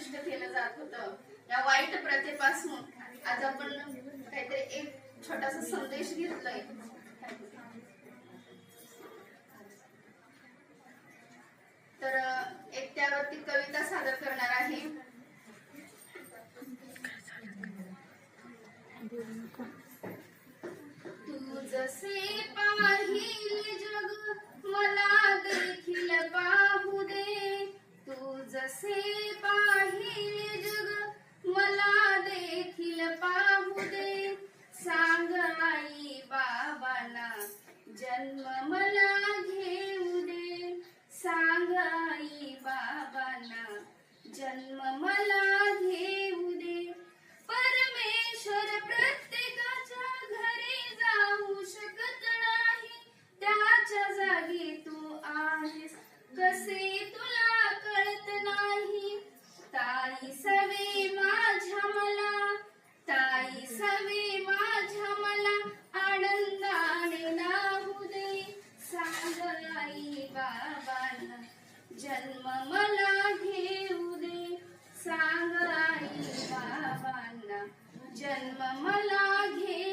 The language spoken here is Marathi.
नष्ट केलं जात होतं, या वाईट प्रथेपासून आज आपण काहीतरी एक छोटासा संदेश घेतलाय। तर एक त्यावरती कविता सादर करणार आहे। तू जसे पाहिले जग मला देखील पाहू दे, तू जसे पाहिले जग मला देखील पाहू दे, सांग आई बाबांना जन्म मला घेऊ दे, सांग आई बाबांना जन्म मला घेऊ दे। परमेश्वर प्रत्येकाच्या घरी जाऊ शकत नाही, त्याच्या जागी तू आहेस कसे तुला कळत नाही। ताई सवे माझ्या मला, ताई सवे माझ्या मला आनंदाने नाहू दे, सांग आई बाबांना जन्म मला घेऊ दे, सांग आई बाबांना जन्म मला घेऊ